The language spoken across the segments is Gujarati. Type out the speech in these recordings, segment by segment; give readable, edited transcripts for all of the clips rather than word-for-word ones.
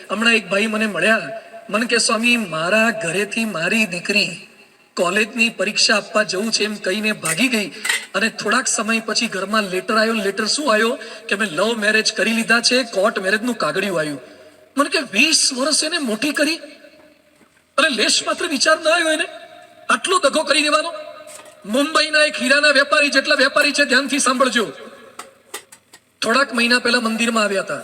હમણાં એક ભાઈ મને મળ્યા, મને કે સ્વામી મારા ઘરેથી મારી દીકરી કોલેજની પરીક્ષા આપવા જવું છે એમ કહીને ભાગી ગઈ અને થોડાક સમય પછી ઘરમાં લેટર આવ્યો. લેટર શું આવ્યો કે મેં લવ મેરેજ કરી લીધા છે, કોર્ટ મેરેજનું કાગળિયું આવ્યું. મને કે 20 વર્ષ એને મોટી કરી અને લેશ માત્ર વિચાર ન આવ્યો એને આટલો દગો કરી દેવાનો. મુંબઈના એક હીરાના વેપારી જેટલા વેપારી છે ધ્યાનથી સાંભળજો. થોડાક મહિના પહેલા મંદિરમાં આવ્યા હતા,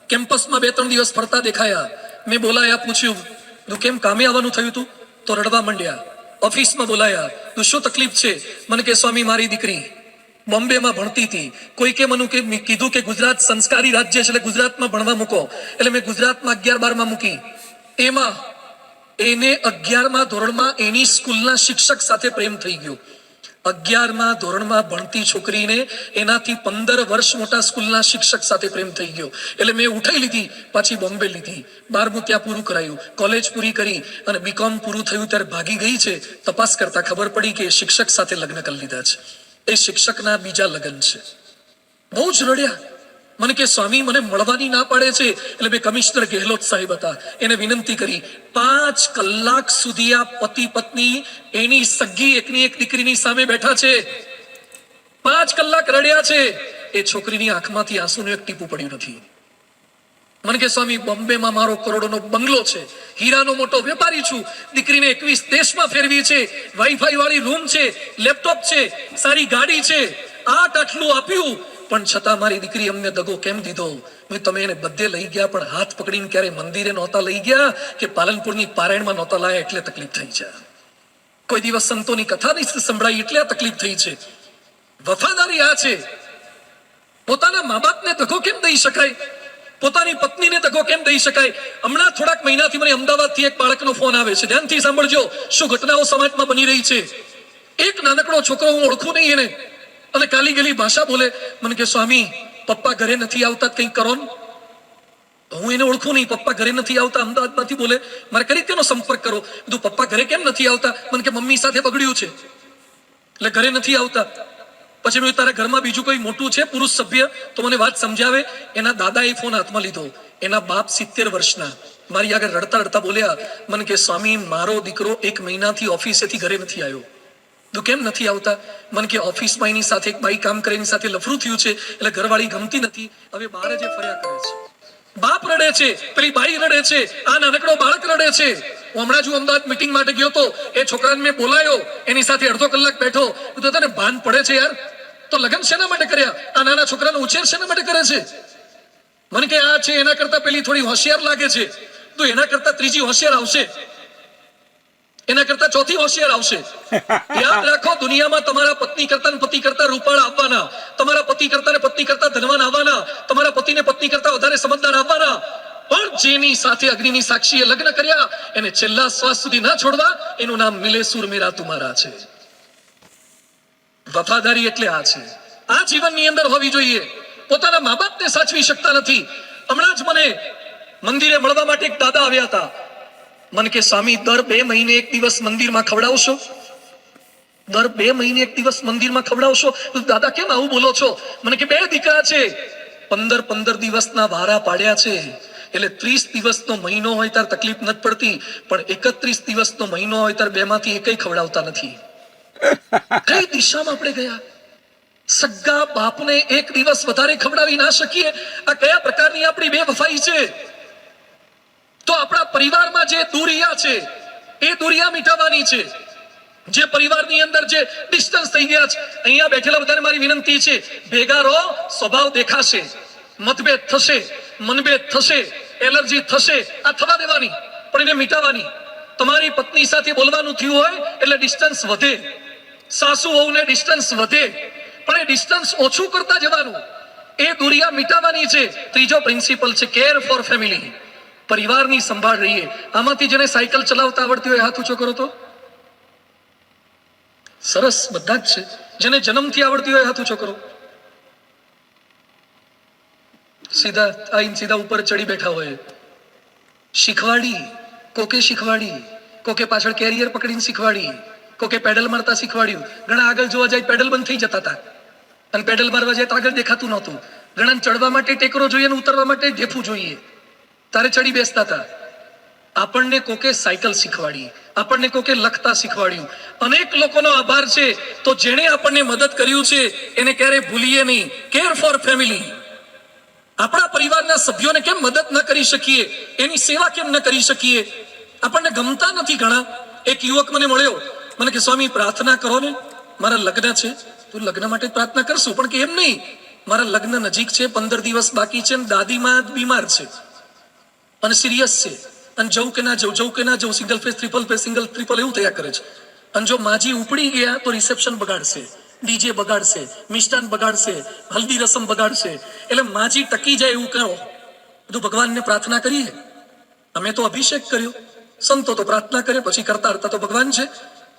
કેમ્પસમાં 2-3 દિવસ ફરતા દેખાયા. મેં બોલાયા, પૂછ્યું તું કેમ કામે આવવાનું થયું તું? તો રડવા માંડ્યા. ઓફિસમાં બોલાયા, તું શું તકલીફ છે? મને કે સ્વામી મારી દીકરી બોમ્બેમાં ભણતી હતી, કોઈકે મને કીધું કે ગુજરાત સંસ્કારી રાજ્ય છે એટલે ગુજરાતમાં ભણવા મૂકો. એટલે મેં ગુજરાતમાં 11-12માં મૂકી. એમાં એને 11મા ધોરણમાં એની સ્કૂલના શિક્ષક સાથે પ્રેમ થઈ ગયો. 11મા ધોરણમાં ભણતી છોકરીને એનાથી 15 વર્ષ મોટા સ્કૂલના શિક્ષક સાથે પ્રેમ થઈ ગયો. એટલે મેં ઉઠાઈ લીધી, પાછી બોમ્બે લીધી. 12મું ત્યાં પૂરું કરાયું, કોલેજ પૂરી કરી અને બીકોમ પૂરું થયું ત્યારે ભાગી ગઈ છે. તપાસ કરતા ખબર પડી કે શિક્ષક સાથે લગ્ન કરી લીધા છે. એ શિક્ષકના બીજા લગ્ન છે. બહુ જ રડ્યા. મને કે સ્વામી મને મળવાની ના પાડે છે. એટલે મેં કમિશનર ગેહલોત સાહેબ હતા, એને વિનંતી કરી. 5 કલાક સુધી આ પતિ પત્ની એની સગી એકની એક દીકરીની સામે બેઠા છે. 5 કલાક રડ્યા છે. એ છોકરીની આંખમાંથી આંસુનું એક ટીપું પડ્યું નથી. મને કે સ્વામી બોમ્બેમાં મારો કરોડોનો બંગલો છે, હીરાનો મોટો વેપારી છું, દીકરીને 21 દેશમાં ફેરવી છે, વાઈફાઈ વાળી રૂમ છે, લેપટોપ છે, સારી ગાડી છે, આટલું આપ્યું પણ છતાં મારી દીકરી અમને દગો કેમ દીધો? તમે એને બધે લઈ ગયા પણ હાથ પકડીને ક્યારે મંદિરે નહોતા લઈ ગયા કે પાલનપુરની પારાયણમાં નહોતા લાયા એટલે તકલીફ થઈ છે. કોઈ દિવસ સંતોની કથા નહીં સંભળાઈ એટલે આ તકલીફ થઈ છે. વફાદારી આ છે. પોતાના મા બાપને દગો કેમ દઈ શકાય? પોતાની પત્નીને દગો કેમ દઈ શકાય? હમણાં થોડાક મહિનાથી મને અમદાવાદથી એક બાળકનો ફોન આવે છે. ધ્યાનથી સાંભળજો શું ઘટનાઓ સમાજમાં બની રહી છે. એક નાનકડો છોકરો, હું ઓળખું નહીં એને, અને કાલી ગલી ભાષા બોલે. મને કે સ્વામી પપ્પા ઘરે નથી આવતા, કંઈક કરો ને. હું એને ઓળખું નહીં, પપ્પા ઘરે નથી આવતા, અમદાવાદમાંથી બોલે. મારે કઈ રીતેનો સંપર્ક કરો? કીધું પપ્પા ઘરે કેમ નથી આવતા? મને કે મમ્મી સાથે બગડ્યું છે એટલે ઘરે નથી આવતા. પછી મેં તારા ઘરમાં બીજું કોઈ મોટું છે પુરુષ સભ્ય તો મને વાત સમજાવે. એના દાદાએ ફોન હાથમાં લીધો. એના બાપ 70 વર્ષના મારી આગળ રડતા રડતા બોલ્યા, મને કે સ્વામી મારો દીકરો 1 મહિનાથી ઓફિસેથી ઘરે નથી આવ્યો. તું કેમ નથી આવતા? મને કે ઓફિસમાં એની સાથે એક બાઈ કામ કરે, એની સાથે લફરું થયું છે એટલે ઘરવાળી ગમતી નથી, હવે બહાર જે ફર્યા કરે છે. બાપ રડે છે, પેલી બાઈ રડે છે, આ નાનકડો બાળક રડે છે. હું હમણાં જ અમદાવાદ મીટિંગ માટે ગયો તો એ છોકરાને મેં બોલાયો, એની સાથે અડધો કલાક બેઠો. તો તને ભાન પડે છે યાર? તો લગ્ન શેના માટે કર્યા? આ નાના છોકરાનો ઉછેર શેના માટે કરે છે? મને કે આ છે એના કરતા પેલી થોડી હોશિયાર લાગે છે. તો એના કરતા ત્રીજી હોશિયાર આવશે, એના કરતા ચોથી હોશિયાર આવશે. યાદ રાખો, દુનિયામાં તમારા પત્ની કરતા ને પતિ કરતા રૂપાળા આવવાના, તમારા પતિ કરતા ને પત્ની કરતા ધનવાન આવવાના, તમારા પતિને પત્ની કરતા વધારે સમજદાર આવવાના. પણ જેની સાથે અગ્નિની સાક્ષીએ લગ્ન કર્યા એને છેલ્લા શ્વાસ સુધી ના છોડવા, એનું નામ મિલે સુર મેરા તુમારા છે. વફાદારી એટલે આ છે. આ જીવનની અંદર હોવી જોઈએ. પોતાના મા બાપને સાચવી શકતા નથી. હમણાં જ મને મંદિરે મળવા માટે એક દાદા આવ્યા હતા. મને કે સ્વામી દર 2 મહિને એક દિવસ મંદિરમાં ખવડાવશો? દર 2 મહિને એક દિવસ મંદિરમાં ખવડાવશો? દાદા કેમ આવું બોલો છો? મને કે 2 દીકરા છે, 15 દિવસના વારા પાડ્યા છે. એટલે 30 દિવસનો મહિનો હોય ત્યારે તકલીફ નથી પડતી, પણ 31 દિવસનો મહિનો હોય ત્યારે 2 માંથી એકય ખવડાવતા નથી. કઈ દિશામાં આપણે ગયા? સગા બાપને 1 દિવસ વધારે ખવડાવી ના શકીએ? આ કયા પ્રકારની આપણી બેવફાઈ છે? તો આપણા પરિવારમાં જે દુરિયા છે એ દુરિયા મિટાવવાની છે. જે પરિવારની અંદર જે ડિસ્ટન્સ થઈ ગયા છે, અહીંયા બેઠેલા બધાને મારી વિનંતી છે, ભેગા રહો, સ્વભાવ દેખાશે, મતભેદ થશે, મનભેદ થશે, એલર્જી થશે, આ થવા દેવાની, પણ એને મિટાવવાની. તમારી પત્ની સાથે બોલવાનું થયું હોય એટલે ડિસ્ટન્સ વધે, સાસુ વહુને ડિસ્ટન્સ વધે, પણ એ ડિસ્ટન્સ ઓછું કરતા જવાનું. એ દુરિયા મિટાવવાની છે. ત્રીજો પ્રિન્સિપલ છે કેર ફોર ફેમિલી. પરિવારની સંભાળ રહીએ. આમાંથી જેને સાયકલ ચલાવતા આવડતી હોય હાથ ઊંચો કરો તો. સરસ, બધા જ છે. જેને જન્મથી આવડતી હોય હાથ ઊંચો કરો. સીધા આઈને સીધા ઉપર ચડી બેઠા હોય. શીખવાડી, કોકે શીખવાડી, કોકે પાછળ કેરિયર પકડીને શીખવાડી, કોકે પેડલ મારતા શીખવાડ્યું. ઘણા આગળ જોવા જાય પેડલ બંધ થઈ જતા હતા, અને પેડલ મારવા જાય તો આગળ દેખાતું નહોતું. ઘણા ચડવા માટે ટેકરો જોઈએ અને ઉતરવા માટે ઢેફું જોઈએ. તારે ચડી બેસતા હતા. આપણને કોકે સાયકલ શીખવાડી, આપણને કોકે લખતા શીખવાડ્યું. અનેક લોકોનો આભાર છે. તો જેણે આપણને મદદ કર્યું છે એને ક્યારે ભૂલીએ નહીં. Care for family. આપણા પરિવારના સભ્યોને કેમ મદદ ન કરી શકીએ, એની સેવા કેમ ન કરી શકીએ? આપણને ગમતા નથી ઘણા. એક યુવક મને મળ્યો, મને કે સ્વામી પ્રાર્થના કરો ને, મારા લગ્ન છે. તું લગ્ન માટે પ્રાર્થના કરશું, પણ કે એમ નહીં, મારા લગ્ન નજીક છે, 15 દિવસ બાકી છે, દાદીમાં બીમાર છે અને સિરિયસ છે, અને જવું કે ના જવું, સિંગલ ફેસ, સિંગલ ટ્રિપલ એવું થયા કરે છે. અને જો માજી ઉપડી ગયા તો રિસેપ્શન બગાડશે, ડીજે બગાડશે, મિષ્ટાન બગાડશે, હલ્દી રસમ બગાડશે. એટલે માજી ટકી જાય એવું કરો. બધું ભગવાનને પ્રાર્થના કરીએ. અમે તો અભિષેક કર્યો, સંતો તો પ્રાર્થના કરે, પછી કરતા કરતા તો ભગવાન છે.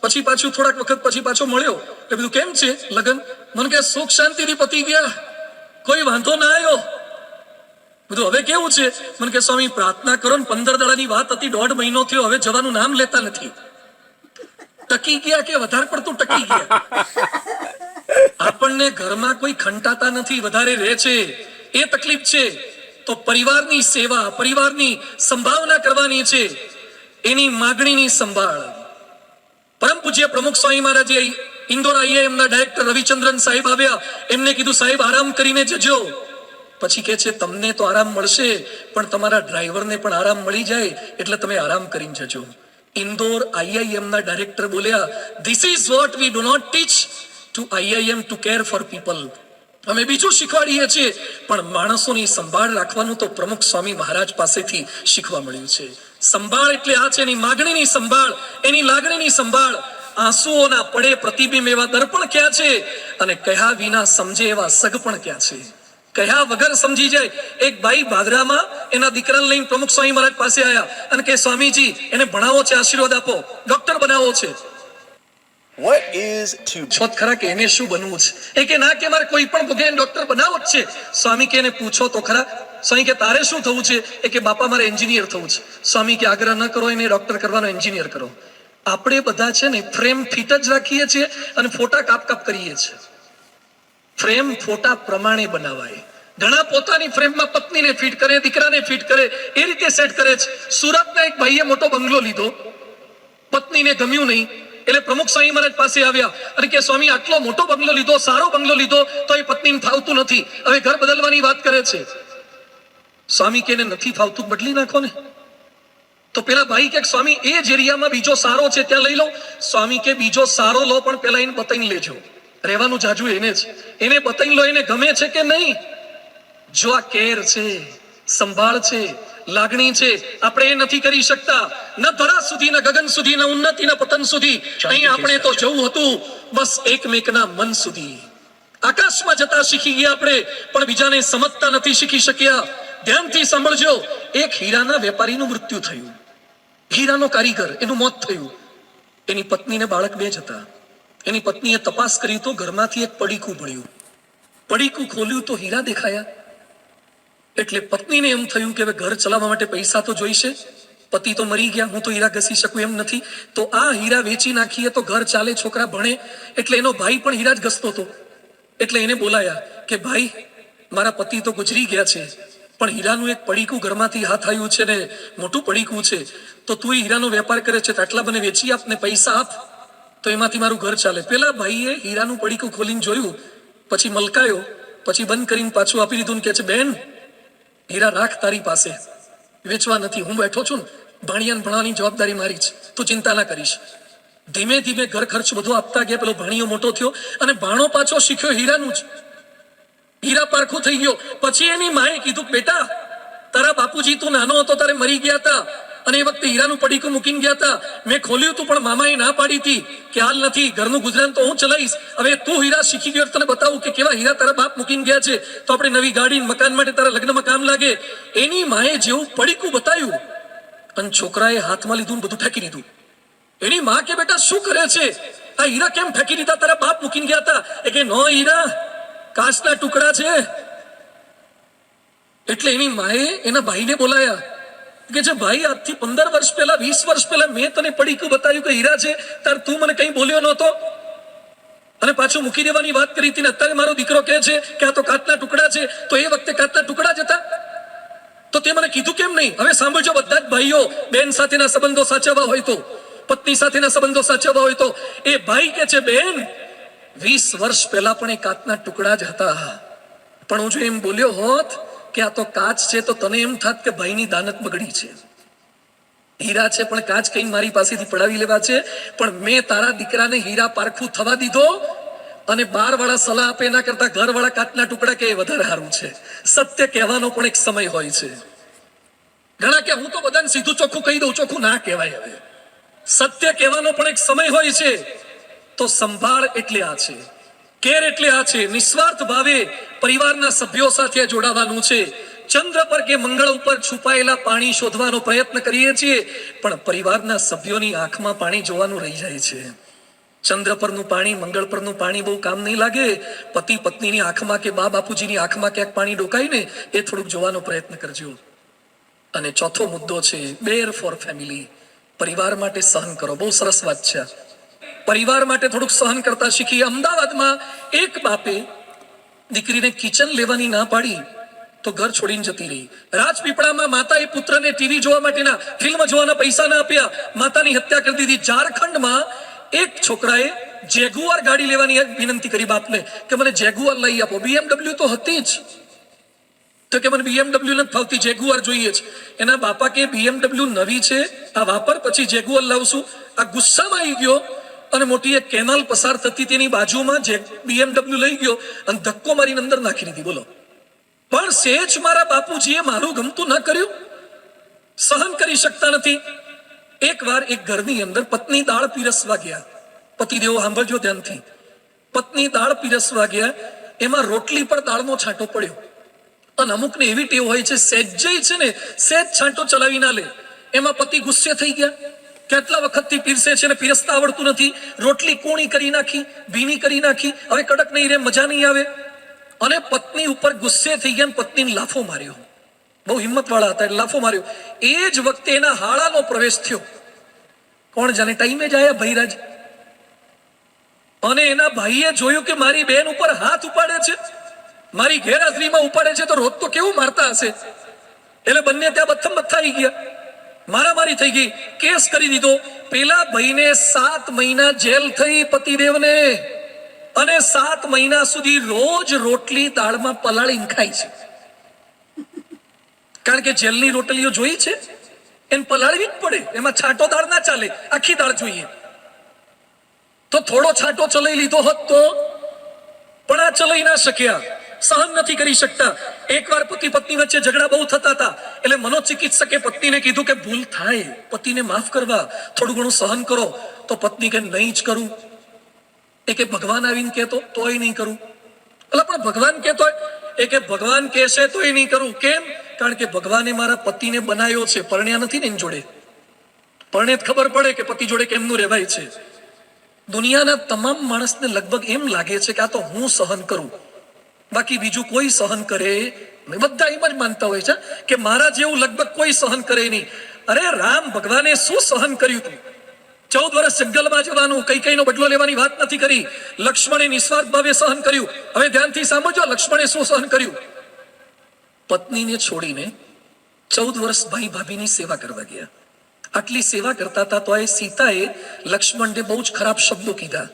પછી પાછું થોડાક વખત પછી પાછો મળ્યો એટલે બધું કેમ છે લગન? મને કે સુખ શાંતિથી પતી ગયા, કોઈ વાંધો ના આવ્યો. બધું હવે કેવું છે? મને કે સ્વામી પ્રાર્થના કરો ને, 15 દાડાની વાત હતી, 1.5 મહિનો થયો, હવે જવાનું નામ લેતા નથી. ટકી ગયા કે વધારે પડતું ટકી ગયા? આપણને ઘરમાં કોઈ ખંટાતા નથી, વધારે રહે છે, એ તકલીફ છે. તો પરિવારની સેવા, પરિવારની સંભાવના કરવાની છે, એની માગણીની સંભાળ. પરમ પૂજ્ય પ્રમુખ સ્વામી મહારાજે ઇન્દોર IIM ના ડાયરેક્ટર રવિચંદ્રન સાહેબ આવ્યા. એમને કીધું સાહેબ આરામ કરીને જજો. પછી કે છે તમને તો આરામ મળશે, પણ તમારા ડ્રાઈવરને પણ આરામ મળી જાય, એટલે તમે આરામ કરીને જજો. ઇન્દોર IIM ના ડાયરેક્ટર બોલ્યા, this is what we do not teach to IIM to care for people. અમે બીજું શીખવાડીએ છીએ, પણ માણસોની સંભાળ રાખવાનું તો પ્રમુખ સ્વામી મહારાજ પાસેથી શીખવા મળ્યું છે. સંભાળ એટલે આ છે, એની માગણીની સંભાળ, એની લાગણીની સંભાળ. આંસુઓના પડે પ્રતિબિંબ એવા દર્પણ ક્યાં છે, અને કહ્યા વિના સમજે એવા સગપણ ક્યાં છે? કહ્યા વગર સમજી જાય. એક ભાઈ ભાદરામાં એના દીકરાને લઈને પ્રમુખ સ્વામી મહારાજ પાસે આવ્યા અને કે સ્વામીજી એને ભણાવો છે, આશીર્વાદ આપો, ડોક્ટર બનાવવો છે. What is to છોત ખરા કે એને શું બનવું છે? એ કે ના, કે મારે કોઈ પણ ભોગે ડોક્ટર બનાવો જ છે. સ્વામી કે એને પૂછો તો ખરા. સ્વામી કે તારે શું થવું છે? એ કે બાપા મારે એન્જિનિયર થવું છે. સ્વામી કે આગ્રહ ન કરો, એને ડોક્ટર કરવાનો, એન્જિનિયર કરો. આપણે બધા છે ને ફ્રેમ ફિટ જ રાખીએ છીએ અને ફોટા કાપ કરીએ છીએ. ફ્રેમ ફોટા પ્રમાણે બનાવાય. ઘણા પોતાની ફ્રેમમાં પત્નીને ફિટ કરે, દીકરાને ફિટ કરે, એ રીતે સેટ કરે છે. સુરતના એક ભાઈએ મોટો બંગલો લીધો, પત્નીને ગમ્યું નહીં, એટલે પ્રમુખ સ્વામી મહારાજ પાસે આવ્યા અને કે સ્વામી આટલો મોટો બંગલો લીધો, સારો બંગલો લીધો, તો એ પત્નીને ફાવતું નથી, હવે ઘર બદલવાની વાત કરે છે. સ્વામી કે નથી ફાવતું, બદલી નાખો ને. તો પેલા ભાઈ કે સ્વામી એ જ એરિયામાં બીજો સારો છે, ત્યાં લઈ લો. સ્વામી કે બીજો સારો લો, પણ પેલા એને બતાવી લેજો. રહેવાનું જાજુ એને જ, એને બતાવી લો એને ગમે છે કે નહીં. જો આ કેર છે, સંભાળ છે, લાગણી છે, આપણે એ નથી કરી શકતા. ન ધરા સુધી, ન ગગન સુધી, ન ઉન્નતિ, ન પતન સુધી. અહીં આપણે તો જવું હતું બસ એકમેકના મન સુધી. આકાશમાં જતા શીખી ગયા આપણે, પણ બીજાને સમજતા નથી શીખી શક્યા. ધ્યાનથી સાંભળજો. એક હીરાના વેપારીનું મૃત્યુ થયું, હીરાનો કારીગર, એનું મોત થયું. એની પત્નીને બાળક 2 જ હતા. એની પત્નીએ તપાસ કરી તો ઘરમાંથી એક પડીકું મળ્યું. પડીકું ખોલ્યું તો હીરા દેખાયા. એટલે પત્નીને એમ થયું કે હવે ઘર ચલાવવા માટે પૈસા તો જોઈશે. પતિ તો મરી ગયા, હું તો હીરા ઘસી શકું એમ નથી, તો આ હીરા વેચી નાખીએ તો ઘર ચાલે, છોકરા ભણે. એટલે એનો ભાઈ પણ હીરા જ ઘસતો હતો. એટલે એને બોલાયા કે ભાઈ મારા પતિ તો ગુજરી ગયા છે, પણ હીરાનું એક પડીકું ઘરમાંથી હાથ આવ્યું છે ને મોટું પડીકું છે, તો તું હીરાનો વેપાર કરે છે તો આટલા મને વેચી આપ ને પૈસા આપ, તો એમાંથી મારું ઘર ચાલે. પેલા ભાઈએ હીરાનું પડીકું ખોલીને જોયું, પછી મલકાયો, પછી બંધ કરીને પાછું આપી દીધું. કે છે બેન હીરા રાખ તારી પાસે, વેચવા નથી, હું બેઠો છું ને, ભાણિયાને ભણવાની જવાબદારી મારી છે, તું ચિંતા ના કરીશ. ધીમે ધીમે ઘર ખર્ચ બધું આપતા ગયા. પેલો ભાણિયો મોટો થયો અને ભાણો પાછો શીખ્યો હીરાનું જ, હીરા પારખું થઈ ગયો. પછી એની માએ કીધું બેટા તારા બાપુજી તું નાનો હતો તારે મરી ગયા હતા, અને એ વખતે હીરાનું પડીકું મૂકીને ગયા હતા, મેં ખોલ્યું હતું પણ મામાએ ના પાડી હતી કે હાલ નથી, ઘરનું ગુજરાન તો હું ચલાવીશ. હવે તું હીરા શીખી ગયો, તને બતાવું કે કેવા હીરા તારા બાપ મૂકીને ગયા છે, તો આપણે નવી ગાડી મકાન માટે તારા લગ્નમાં કામ લાગે. એની માએ જેવું પડીકું બતાવ્યું અને છોકરાએ હાથમાં લીધું, બધું ફેંકી દીધું. એની માં કે બેટા શું કરે છે, આ હીરા કેમ ફેંકી દીધા, તારા બાપ મૂકીને ગયા હતા? એ કે નો, હીરા કાચના ટુકડા છે. એટલે એની માએ એના ભાઈને બોલાયા કે જે ભાઈ આજથી 15 વર્ષ પહેલા, 20 વર્ષ પહેલા મેં તને પડીકું બતાવ્યું કે હીરા છે, તાર તું મને કઈ બોલ્યો નહોતો અને પાછું મૂકી દેવાની વાત કરી હતી, ને અત્યારે મારો દીકરો કહે છે કે આ તો કાચના ટુકડા છે. તો એ વખતે કાચના ટુકડા જ હતા. તો તે મને કીધું કેમ નહીં? હવે સાંભળજો બધા જ ભાઈઓ, બેન સાથેના સંબંધો સાચવવા હોય તો, પત્ની સાથેના સંબંધો સાચવવા હોય તો એ ભાઈ કે છે, બેન 20 વર્ષ પહેલા પણ એ કાચના ટુકડા જ હતા, પણ હું જો એમ બોલ્યો હોત કે આ તો કાચ છે તો તને એમ થાત કે ભાઈની દાનત બગડી છે. હીરા છે પણ કાચ કઈ મારી પાસેથી પડાવી લેવા છે, પણ મેં તારા દીકરાને હીરા પારખું થવા દીધો, અને 12 વાળા સલાહ આપે એના કરતા ઘર વાળા કાચના ટુકડા કે વધારે સારું છે. સત્ય કહેવાનો પણ એક સમય હોય છે. ઘણા કે હું તો બધાને સીધું ચોખ્ખું કહી દઉં, ચોખ્ખું ના કહેવાય. હવે સત્ય કહેવાનો પણ એક સમય હોય છે. તો સંભાળ એટલે આ છે, કેર એટલે આ છે. નિસ્વાર્થ ભાવે પરિવારના સભ્યો સાથે જોડાવાનું છે. ચંદ્ર પર કે મંગળ ઉપર છુપાયેલા પાણી શોધવાનો પ્રયત્ન કરીએ છીએ, પણ પરિવારના સભ્યોની આંખમાં પાણી જોવાનું રહી જાય છે. ચંદ્ર પરનું પાણી, મંગળ પરનું પાણી બહુ કામ નહીં લાગે. પતિ પત્નીની આંખમાં કે બા બાપુજીની આંખમાં ક્યાંક પાણી ડોકાય ને, એ થોડુંક જોવાનો પ્રયત્ન કરજો. અને ચોથો મુદ્દો છે બેર ફોર ફેમિલી. પરિવાર માટે સહન કરો. બહુ સરસ વાત છે. પરિવાર માટે થોડુંક સહન કરતા શીખીએ. અમદાવાદમાં એક બાપે દીકરીને કિચન લેવાની ના પાડી તો ઘર છોડીને જતી રહી. રાજપીપળામાં માતાએ પુત્રને ટીવી જોવા માટેના, ફિલ્મ જોવાના પૈસા ના આપ્યા, માતાની હત્યા કરી દીધી. ઝારખંડમાં એક છોકરાએ જેગુઆર ગાડી લેવાની વિનંતી કરી બાપને કે મને જેગુઆર લઈ આપો. BMW તો હતી જ, તો કે મને BMW નથી ફાવતી, જેગુઆર જોઈએ છે. એના બાપા કે BMW નવી છે, આ વાપર, પછી જેગુઆર લાવશું. આ ગુસ્સામાં આવી ગયો અને મોટી એક કેનાલ પસાર થતી તેની બાજુમાં BMW લઈ ગયો અને ધક્કો મારીને અંદર નાખી દીધી. બોલો, પણ સેજ મારા બાપુજીએ મારું ગમતું ન કર્યું, સહન કરી શકતા નથી. એકવાર એક ઘરની અંદર પત્ની દાળ પીરસવા ગયા. પતિદેવો સાંભળજો ધ્યાનથી. પત્ની દાળ પીરસવા ગયા, એમાં રોટલી પર દાળનો છાંટો પડ્યો. અને અમુકને એવી ટેવ હોય છે, સહેજય છે ને સહેજ છાંટો ચલાવી ના લે. એમાં પતિ ગુસ્સે થઈ ગયા, કેટલા વખતથી પીરસે છે ને પીરસતા આવડતું નથી. રોટલી કૂણી કરી નાખી, ભીની કરી નાખી, હવે કડક નહીં રે, મજા નહીં આવે. અને પત્ની ઉપર ગુસ્સે થઈ ગયા, પત્નીને લાફો માર્યો. બહુ હિંમત વાળા હતા, લાફો માર્યો. એ જ વખતે એના હાળાનો પ્રવેશ થયો. કોણ જાણે ટાઈમે જ આયા ભૈરાજ. અને એના ભાઈએ જોયું કે મારી બેન ઉપર હાથ ઉપાડે છે, મારી ગેરહાજરીમાં ઉપાડે છે, તો રોજ તો કેવું મારતા હશે. એટલે બંને ત્યાં બથમ બથાઈ ગયા, મારામારી થઈ ગઈ, કેસ કરી દીધો. પેલા ભાઈને 7 મહિના જેલ થઈ પતિદેવને, અને 7 મહિના સુધી રોજ રોટલી દાળમાં પલાળીને ખાય છે. કારણ કે જેલની રોટલીઓ જોઈ છે, એને પલાળવી જ પડે, એમાં છાંટો દાળ ના ચાલે, આખી દાળ જોઈએ. તો થોડો છાંટો ચલાવી લીધો હોત તો, પણ આ ચલાવી ના શક્યા, સહન નથી કરી શકતા. એકવાર પતિ પત્ની વચ્ચે ઝઘડા બહુ થતા હતા, એટલે મનોચિકિત્સકે પત્નીને કીધું કે ભૂલ થાય, પતિને માફ કરવા, થોડું ઘણું સહન કરો. તો પત્ની કે નહીં જ કરું. એ કે ભગવાન આવીને કહેતો તોય નહીં કરું. એટલે પણ ભગવાન કહેતો, એ કે ભગવાન કહેશે તોય નહીં કરું. કેમ? કારણ કે ભગવાને મારા પતિને બનાવ્યો છે, પરણ્યા નથી ને એની જોડે. પરણે જ ખબર પડે કે પતિ જોડે કેમનું રહેવાય છે. દુનિયાના તમામ માણસને લગભગ એમ લાગે છે કે આ તો હું સહન કરું, બાકી બીજું કોઈ સહન કરે નહીં. બધા એમ જ માનતા હોય છે કે મારા જેવું લગભગ કોઈ સહન કરે નહીં. અરે રામ ભગવાને શું સહન કર્યું હતું? 14 વર્ષ જંગલમાં જવાનું, કઈનો બદલો લેવાની વાત નથી કરી. લક્ષ્મણે નિસ્વાર્થ ભાવે સહન કર્યું. હવે ધ્યાનથી સાંભળજો, લક્ષ્મણે શું સહન કર્યું. પત્નીને છોડીને 14 વર્ષ ભાઈ ભાભીની સેવા કરવા ગયા. આટલી સેવા કરતા હતા તો એ સીતાએ લક્ષ્મણને બહુ જ ખરાબ શબ્દો કીધા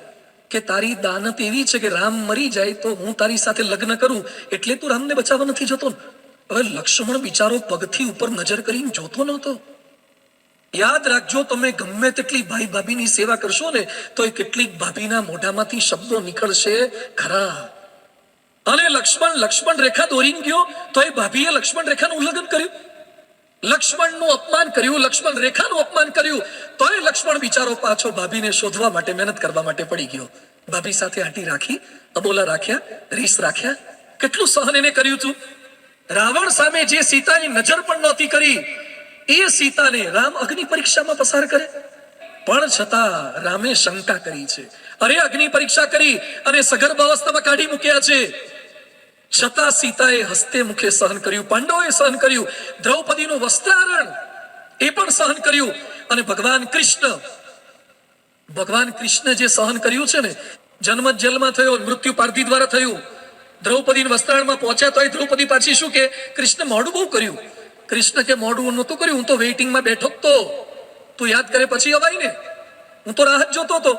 કે તારી દાનત એવી છે કે રામ મરી જાય તો હું તારી સાથે લગ્ન કરું, એટલે તું રામને બચાવવા નથી જતો. હવે લક્ષ્મણ બિચારો પગથી ઉપર નજર કરીને જોતો નહોતો. યાદ રાખજો, તમે ગમે તેટલી ભાઈ ભાભીની સેવા કરશો ને તો એ કેટલીક ભાભીના મોઢામાંથી શબ્દો નીકળશે ખરા. અને લક્ષ્મણ રેખા દોરીને ગયો તો એ ભાભીએ લક્ષ્મણ રેખાનું ઉલ્લંઘન કર્યું, લક્ષ્મણનું અપમાન કર્યું, લક્ષ્મણ રેખાનું અપમાન કર્યું. તો એ લક્ષ્મણ બિચારો પાછો ભાભીને શોધવા માટે, મહેનત કરવા માટે પડી ગયો. ભાભી સાથે આંટી રાખી, અબોલા રાખ્યા, રીસ રાખ્યા. કેટલું સહન એને કર્યું હતું. રાવણ સામે જે સીતાની નજર પણ નહોતી કરી, એ સીતાને રામ અગ્નિ પરીક્ષામાં પસાર કરે. પણ છતાં રામે શંકા કરી છે. અરે અગ્નિ પરીક્ષા કરી અને સગર્ભ અવસ્થામાં કાઢી મૂક્યા છે, છતાં સીતાએ હસ્તે મુખે સહન કર્યું. પાંડવોએ સહન કર્યું. દ્રૌપદીનું વસ્ત્રાહરણ એ પણ સહન કર્યું. અને ભગવાન કૃષ્ણ જે સહન કર્યું છે ને, જન્મ જેલમાં થયો, મૃત્યુ પારધી દ્વારા થયું. દ્રૌપદીના વસ્ત્રાહરણમાં પહોંચ્યા તો દ્રૌપદી પાછી શું કે, કૃષ્ણ મોડું બહુ કર્યું. કૃષ્ણ કે મોડું નહોતું કર્યું, હું તો વેઇટિંગમાં બેઠો જ તો. તું યાદ કરે પછી અવાય ને, હું તો રાહ જ જોતો હતો.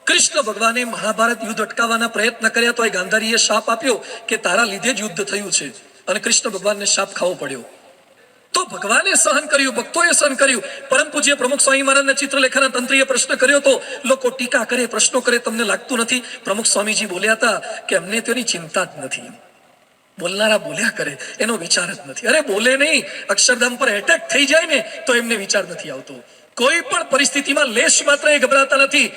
કૃષ્ણ ભગવાને મહાભારત યુદ્ધ અટકાવવાના પ્રયત્ન કર્યા તો એ ગાંધારીએ શાપ આપ્યો કે તારા લીધે જ યુદ્ધ થયું છે, અને કૃષ્ણ ભગવાનને શાપ ખાવો પડ્યો. તો ભગવાને સહન કર્યું, ભક્તોએ સહન કર્યું. પરમ પૂજ્ય પ્રમુખ સ્વામી મહારાજના ચિત્રલેખાના તંત્રીએ પ્રશ્ન કર્યો તો લોકો ટીકા કરે, પ્રશ્નો કરે, તમને લાગતું નથી? પ્રમુખ સ્વામીજી બોલ્યા હતા કે અમને તેની ચિંતા જ નથી. બોલનારા બોલ્યા કરે, એનો વિચાર જ નથી. અરે બોલે નહીં, અક્ષરધામ પર એટેક થઈ જાય ને તો એમને વિચાર નથી આવતો. કોઈ પણ પરિસ્થિતિમાં લેશ માત્ર એ ગભરાતા નથી.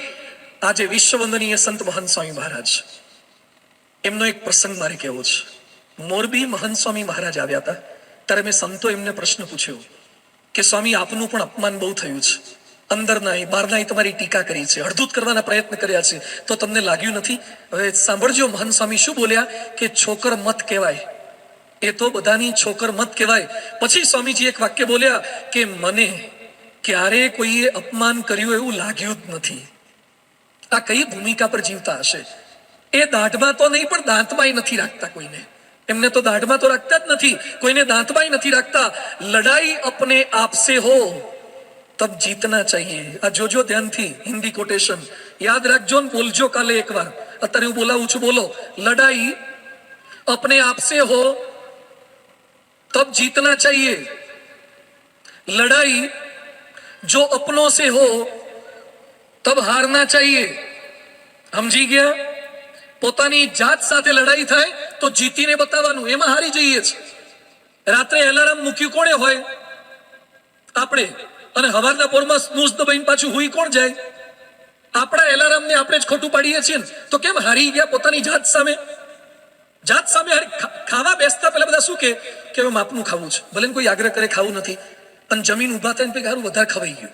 આજે વિશ્વવંદનીય સંત મહંત સ્વામી મહારાજ, એમનો એક પ્રસંગ મારે કહેવો છે. મોરબી મહંત સ્વામી મહારાજ આવ્યા હતા ત્યારે મેં સંતો એમને પ્રશ્ન પૂછ્યો કે સ્વામી આપનું પણ અપમાન બહુ થયું છે, અંદરના બહારના તમારી ટીકા કરી છે, અડધૂત કરવાના પ્રયત્ન કર્યા છે, તો તમને લાગ્યું નથી? હવે સાંભળજો, મહંત સ્વામી શું બોલ્યા કે છોકર મત કહેવાય, એ તો બધાની છોકર મત કહેવાય. પછી સ્વામીજી એક વાક્ય બોલ્યા કે મને ક્યારે કોઈએ અપમાન કર્યું એવું લાગ્યું જ નથી. આ કઈ ભૂમિકા પર જીવતા હશે? એ દાઢમાં તો નહીં પણ દાંતમાંય નથી રાખતા કોઈને. એમને તો દાઢમાં તો રાખતા જ નથી, કોઈને દાંતમાંય નથી રાખતા. લડાઈ અપને આપ સે હો તબ જીતના ચાહીએ. આ જોજો ધ્યાનથી, હિન્દી કોટેશન યાદ રાખજો ને બોલજો કાલે એકવાર. અત્યારે હું બોલાવું છું, બોલો. લડાઈ અપને આપ સે હો તબ જીतना चाहिए, लड़ाई जो अपनों से हो तब हारना चाहिए. સમજી ગયા? પોતાની જાત સાથે લડાઈ થાય તો જીતીને બતાવવાનું, એમાં હારી જઈએ છે. રાત્રે એલાર્મ મૂક્યું કોણે હોય? આપણે. અને હવારના પોરમાં સ્નૂઝ દબાઈને પાછું હુઈ કોણ જાય? આપણા એલાર્મને આપણે જ ખોટું પાડીએ છીએ ને. તો કેમ હારી ગયા પોતાની જાત સામે? જાત સામે ખાવા બેસતા પહેલા બધા શું કે હવે માપનું ખાવું છે, ભલે કોઈ આગ્રહ કરે ખાવું નથી, અને જમીન ઉભા થઈને પે ગારું વધારે ખવાઈ ગયું.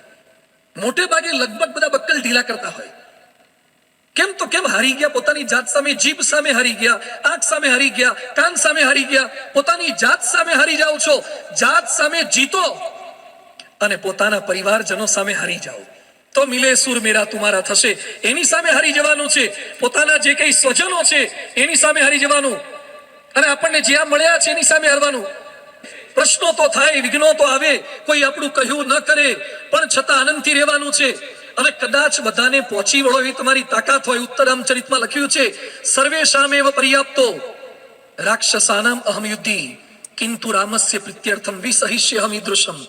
મોટે ભાગે લગભગ બધા બક્કલ ઢીલા કરતા હોય. કેમ? તો કેમ હારી ગયા પોતાની જાત સામે? જીભ સામે હારી ગયા, આંખ સામે હારી ગયા, કાન સામે હારી ગયા, પોતાની જાત સામે હારી જાઓ છો. જાત સામે જીતો અને પોતાના પરિવારજનો સામે હારી જાઓ તો મિલે સુર મેરા તુમારા થશે. એની સામે હારી જવાનું છે. પોતાના જે કઈ સ્વજનો છે એની સામે હારી જવાનું, અને આપણને જ્યાં મળ્યા છે એની સામે હારવાનું. પ્રશ્નો તો થાય, વિઘ્નો તો આવે, કોઈ આપણું કહ્યું ન કરે, પણ છતાં આનંદથી રહેવાનું છે. અને કદાચ બધાને પહોંચી વળો એવી તમારી તાકાત હોય. ઉત્તરામચરિતમાં લખ્યું છે, સર્વેષામેવ પર્યાપ્તો રાક્ષસાનામ અહમ યુદ્ધિ કિંતુ રામસ્ય પ્રીત્યર્થમ વિસહિષ્યહમ ઈદૃશમ.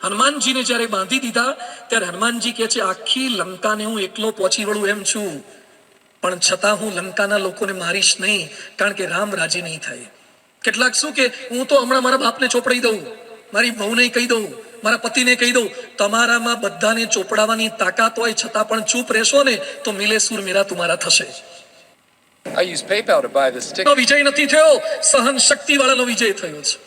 હનુમાનજીને જ્યારે બાંધી દીધા ત્યારે હનુમાનજી કહે છે, આખી લંકાને હું એકલો પહોંચી વળું એમ છું, પણ છતાં હું લંકાના લોકોને મારીશ નહીં, કારણ કે રામ રાજી નહીં થાય. કેટલાક શું કે હું તો હમણાં મારા બાપને ચોપડી દઉં, મારી વહુને કહી દઉં, મારા પતિને કહી દઉં. તમારામાં બધાને ચોપડાવવાની તાકાત હોય છતાં પણ ચૂપ રહેશો ને તો મિલે સુર મેરા તુમારા થશે. I use PayPal to buy this ticket. વિજય નથી થયો, સહન શક્તિ વાળાનો વિજય થયો છે.